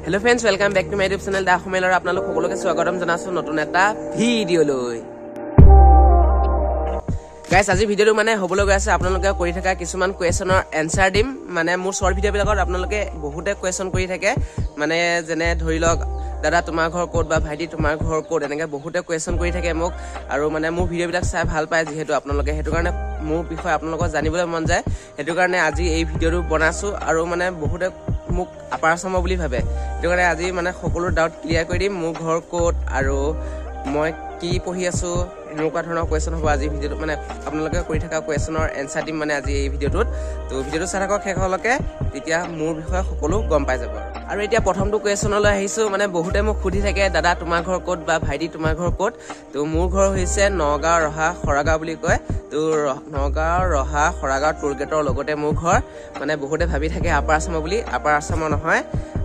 Hello friends, welcome back to my YouTube channel. Da Khumailor apnalok সকলোকে স্বাগতম জনাছো নতুন এটা ভিডিও লৈ। Guys, আজি ভিডিওটো মানে হবলৈ গৈ আছে আপোনালোকে কৰি থকা কিছুমান কোৱেশ্যনৰ এনসাৰ দিম। মানে মোৰ শৰ্ট ভিডিও বিলাকত আপোনালোকে বহুতে কোৱেশ্যন কৰি থাকে। মানে যেনে ধৰি লওক দাদা তোমাৰ ঘৰ ক'ত বা ভাইটি তোমাৰ ঘৰ ক'ত এনেকৈ বহুতে কোৱেশ্যন কৰি থাকে মোক আৰু মানে মোৰ ভিডিও বিলাক চাই ভাল পায় যেহেতু আপোনালোকে হেতু কাৰণে মোৰ বিষয় আপোনালোকক জানিবলৈ মন যায়। হেতু কাৰণে আজি এই ভিডিওটো বনাছো আৰু মানে বহুতে মোক আপাৰ আসাম বুলি ভাবে। হেতু কাৰণে আজি মানে সকলো ডাউট ক্লিয়াৰ কৰি দিম। মোৰ ঘৰ ক'ত আৰু মই কি পঢ়ি আছো এনেকুৱা ধৰণৰ কোৱেশ্যন হ'ব আজি ভিডিওটো। মানে আপোনালোকে কৰি থকা কোৱেশ্যনৰ এনসাৰ দিম মানে আজি এই ভিডিওটোত। তো ভিডিওটো চাই থাকক শেষলৈকে, তেতিয়া মোৰ বিষয়ে সকলো গম পাই যাব। আৰু এতিয়া প্ৰথমটো কোৱেশ্যনলৈ আহিছো। মানে বহুতে মোক সুধি থাকে দাদা তোমাৰ ঘৰ ক'ত বা ভাইটি তোমাৰ ঘৰ ক'ত। তো মোৰ ঘৰ হৈছে নগাঁও ৰহা খৰাগাঁও বুলি কয়। তো নগাঁও ৰহা খৰাগাঁও টোল গেটৰ লগতে মোৰ ঘৰ। মানে বহুতে ভাবি থাকে আপাৰ আসাম বুলি, আপাৰ আসামৰ নহয়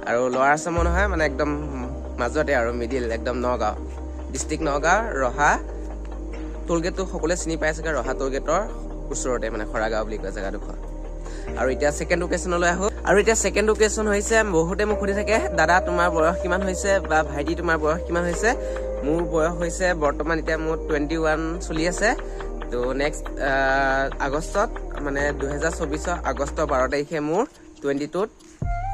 আৰু লৱাৰ আসামৰ নহয়, মানে একদম মাজতে আৰু মিডিল একদম নগাঁও ডিস্ট্ৰিক্ট নগাঁও ৰহা টোল গেটটো সকলোৱে চিনি পাই চাগে। ৰহা টোল গেটৰ ওচৰতে মানে খৰাগাঁও বুলি কয় জেগাডোখৰ। আৰু এতিয়া সেকেন্ড কুৱেশ্যনলৈ আহো। আৰু এতিয়া সেকেন্ড কুৱেশ্যন হৈছে বহুতে মোক সুধি থাকে দাদা তোমাৰ বয়স কিমান হৈছে বা ভাইটি তোমাৰ বয়স কিমান হৈছে। মোৰ বয়স হৈছে বৰ্তমান এতিয়া মোৰ 21 চলি আছে। তো নেক্সট আগষ্টত মানে 2024 আগষ্টৰ 12 তাৰিখে মোৰ 22ত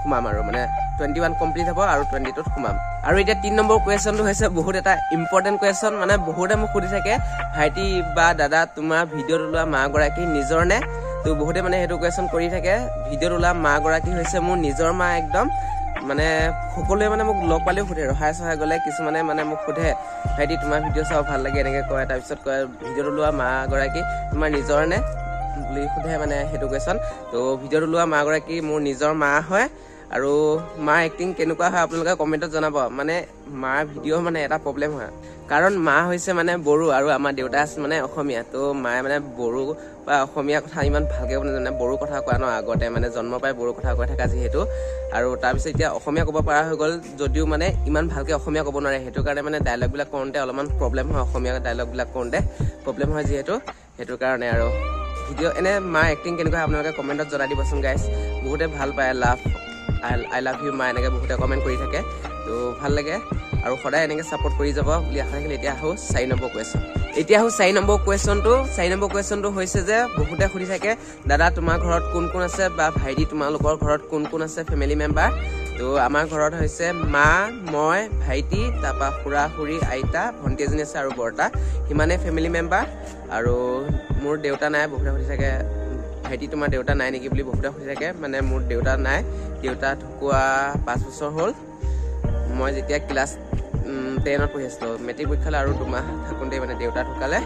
সোমাম আৰু মানে 21 কমপ্লিট হ'ব আৰু 22ত সোমাম। আৰু এতিয়া 3 নম্বৰ কুৱেশ্যনটো হৈছে বহুত এটা ইম্পৰ্টেণ্ট কুৱেশ্যন। মানে বহুতে মোক সুধি থাকে ভাইটি বা দাদা তোমাৰ ভিডিঅ'ত ওলোৱা মাগৰাকী নিজৰ নে। তো বহুতে মানে সেইটো কুৱেশ্যন কৰি থাকে। ভিডিঅ'ত ওলোৱা মাগৰাকী হৈছে মোৰ নিজৰ মা একদম। মানে সকলোৱে মানে মোক লগ পালেও সোধে, ৰহাই চহাই গ'লে কিছুমানে মানে মোক সোধে ভাইটি তোমাৰ ভিডিঅ' চাওঁ ভাল লাগে এনেকৈ কয়। তাৰপিছত কয় ভিডিঅ'ত ওলোৱা মাগৰাকী তোমাৰ নিজৰ নে বুলি সোধে মানে সেইটো কুৱেশ্যন। তো ভিডিঅ'ত ওলোৱা মাগৰাকী মোৰ নিজৰ মা হয়। আৰু মাৰ এক্টিং কেনেকুৱা হয় আপোনালোকে কমেণ্টত জনাব। মানে মাৰ ভিডিঅ' মানে এটা প্ৰব্লেম হয়, কাৰণ মা হৈছে মানে বড়ো আৰু আমাৰ দেউতা আছে মানে অসমীয়া। তো মায়ে মানে বড়ো বা অসমীয়া কথা ইমান ভালকৈ নাজানে। বড়ো কথা কোৱা ন আগতে মানে জন্ম পাই বড়ো কথা কৈ থকা যিহেতু। আৰু তাৰপিছত এতিয়া অসমীয়া ক'ব পৰা হৈ গ'ল যদিও মানে ইমান ভালকৈ অসমীয়া ক'ব নোৱাৰে। সেইটো কাৰণে মানে ডায়লগবিলাক কৰোঁতে অলপমান প্ৰব্লেম হয়, অসমীয়া ডায়লগবিলাক কৰোঁতে প্ৰব্লেম হয় যিহেতু। সেইটো কাৰণে আৰু ভিডিঅ' এনে মাৰ এক্টিং কেনেকুৱা হয় আপোনালোকে কমেণ্টত জনাই দিবচোন গাইজ। বহুতে ভাল পায় আই লাভ ইউ মা এনেকৈ বহুতে কমেণ্ট কৰি থাকে। তো ভাল লাগে আৰু সদায় এনেকৈ ছাপোৰ্ট কৰি যাব বুলি আশা থাকিলে। এতিয়া আহোঁ 4 নম্বৰ কুৱেশ্যন। এতিয়া আহোঁ 4 নম্বৰ কুৱেশ্যনটো। 4 নম্বৰ কুৱেশ্যনটো হৈছে যে বহুতে সুধি থাকে দাদা তোমাৰ ঘৰত কোন কোন আছে বা ভাইটি তোমালোকৰ ঘৰত কোন কোন আছে ফেমিলি মেম্বাৰ। তো আমাৰ ঘৰত হৈছে মা, মই, ভাইটি, তাৰপৰা খুৰা খুৰী, আইতা, ভণ্টি এজনী আছে আৰু বৰ্তা, সিমানেই ফেমিলি মেম্বাৰ। আৰু মোৰ দেউতা নাই। বহুতে সুধি থাকে ভাইটি তোমাৰ দেউতা নাই নেকি বুলি বহুতে সুধি থাকে। মানে মোৰ দেউতা নাই, দেউতা ঢুকুৱা 5 বছৰ হ'ল। মই যেতিয়া ক্লাছ 10ত পঢ়ি আছিলোঁ, মেট্ৰিক পৰীক্ষালৈ আৰু 2 মাহ থাকোঁতেই মানে দেউতা ঢুকালে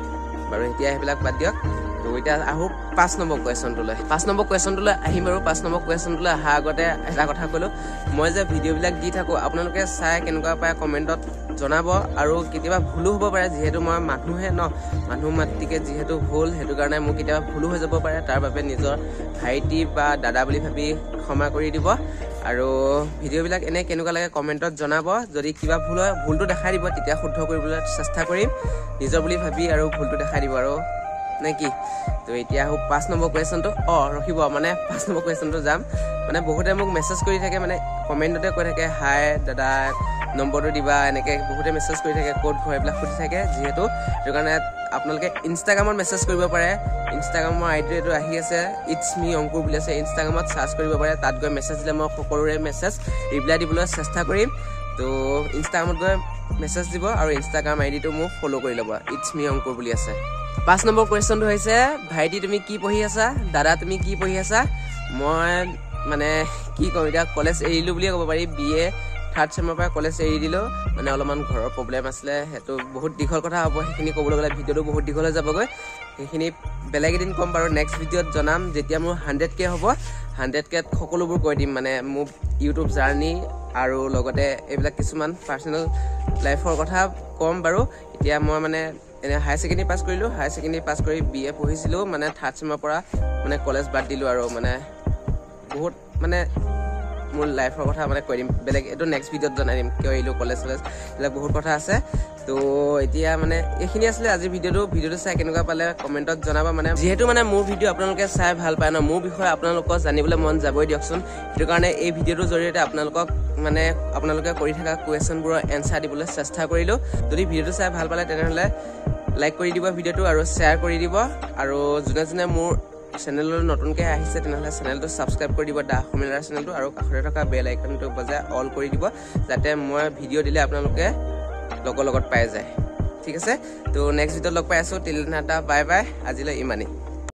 বাৰু। এতিয়া সেইবিলাক বাদ দিয়ক। তো এতিয়া আহোঁ 5 নম্বৰ কুৱেশ্যনটোলৈ। 5 নম্বৰ কুৱেশ্যনটোলৈ আহিম বাৰু। 5 নম্বৰ কুৱেশ্যনটোলৈ অহাৰ আগতে এটা কথা ক'লোঁ, মই যে ভিডিঅ'বিলাক দি থাকোঁ আপোনালোকে চাই কেনেকুৱা পায় কমেণ্টত জনাব। আৰু কেতিয়াবা ভুলো হ'ব পাৰে যিহেতু মই মানুহে ন, মানুহ মাতৃকে যিহেতু ভুল, সেইটো কাৰণে মোৰ কেতিয়াবা ভুলো হৈ যাব পাৰে। তাৰ বাবে নিজৰ ভাইটি বা দাদা বুলি ভাবি ক্ষমা কৰি দিব। আৰু ভিডিঅ'বিলাক এনে কেনেকুৱা লাগে কমেণ্টত জনাব। যদি কিবা ভুল হয় ভুলটো দেখাই দিব, তেতিয়া শুদ্ধ কৰিবলৈ চেষ্টা কৰিম নিজৰ বুলি ভাবি, আৰু ভুলটো দেখাই দিব আৰু নে কি। তো এতিয়া আহোঁ 5 নম্বৰ কুৱেশ্যনটো। ৰখিব মানে 5 নম্বৰ কুৱেশ্যনটো যাম। মানে বহুতে মোক মেছেজ কৰি থাকে, মানে কমেণ্টতে কৈ থাকে হাই দাদা নম্বৰটো দিবা, এনেকৈ বহুতে মেছেজ কৰি থাকে ক'ত ঘৰ এইবিলাক সুধি থাকে যিহেতু। সেইটো কাৰণে আপোনালোকে ইনষ্টাগ্ৰামত মেছেজ কৰিব পাৰে। ইনষ্টাগ্ৰামৰ আইডি এইটো আহি আছে ইটছ মি অংকুৰ বুলি আছে। ইনষ্টাগ্ৰামত চাৰ্চ কৰিব পাৰে, তাত গৈ মেছেজ দিলে মই সকলোৰে মেছেজ ৰিপ্লাই দিবলৈ চেষ্টা কৰিম। তো ইনষ্টাগ্ৰামত গৈ মেছেজ দিব আৰু ইনষ্টাগ্ৰাম আইডিটো মোক ফ'ল' কৰি ল'ব, ইটছ মি অংকুৰ বুলি আছে। 5 নম্বৰ কুৱেশ্যনটো হৈছে ভাইটি তুমি কি পঢ়ি আছা, দাদা তুমি কি পঢ়ি আছা। মই মানে কি ক'ম এতিয়া, কলেজ এৰিলোঁ বুলিয়ে ক'ব পাৰি। BA 3rd চেমৰ পৰা কলেজ এৰি দিলোঁ। মানে অলপমান ঘৰৰ প্ৰব্লেম আছিলে, সেইটো বহুত দীঘল কথা হ'ব। সেইখিনি ক'বলৈ গ'লে ভিডিঅ'টো বহুত দীঘল হৈ যাবগৈ। সেইখিনি বেলেগ এদিন ক'ম বাৰু, নেক্সট ভিডিঅ'ত জনাম যেতিয়া মোৰ 100K হ'ব। 100K সকলোবোৰ কৈ দিম, মানে মোৰ ইউটিউব জাৰ্ণি আৰু লগতে এইবিলাক কিছুমান পাৰ্চনেল লাইফৰ কথা ক'ম বাৰু। এতিয়া মই মানে এনে হায়াৰ ছেকেণ্ডেৰী পাছ কৰিলোঁ। হায়াৰ ছেকেণ্ডেৰী পাছ কৰি BA পঢ়িছিলোঁ। মানে 3rd চেমৰ পৰা মানে কলেজ বাদ দিলোঁ আৰু মানে বহুত মানে মোৰ লাইফৰ কথা মানে কৈ দিম বেলেগ এইটো নেক্সট ভিডিঅ'ত জনাই দিম কিয় এৰিলোঁ কলেজ এইবিলাক বহুত কথা আছে তো এতিয়া মানে এইখিনি আছিলে আজিৰ ভিডিঅ'টো চাই কেনেকুৱা পালে কমেণ্টত জনাবা মানে যিহেতু মানে মোৰ ভিডিঅ' আপোনালোকে চাই ভাল পায় ন মোৰ বিষয়ে আপোনালোকক জানিবলৈ মন যাবই দিয়কচোন সেইটো কাৰণে এই ভিডিঅ'টোৰ জৰিয়তে আপোনালোকক মানে আপোনালোকে কৰি থকা কুৱেশ্যনবোৰৰ এনচাৰ দিবলৈ চেষ্টা কৰিলোঁ যদি ভিডিঅ'টো চাই ভাল পালে তেনেহ'লে লাইক কৰি দিব ভিডিঅ'টো আৰু শ্বেয়াৰ কৰি দিব আৰু যোনে যোনে মোৰ চেনেললৈ নতুনকৈ আহিছে তেনেহ'লে চেনেলটো ছাবস্ক্ৰাইব কৰি দিব দা অসমীয়া ল'ৰা চেনেলটো আৰু কাষতে থকা বেল আইকনটো বজাই অল কৰি দিব যাতে মই ভিডিঅ' দিলে আপোনালোকে লগত পাই যায় ঠিক আছে তো নেক্সট ভিডিঅ'ত লগ পাই আছোঁ টিল নাটা বাই বাই আজিলৈ ইমানেই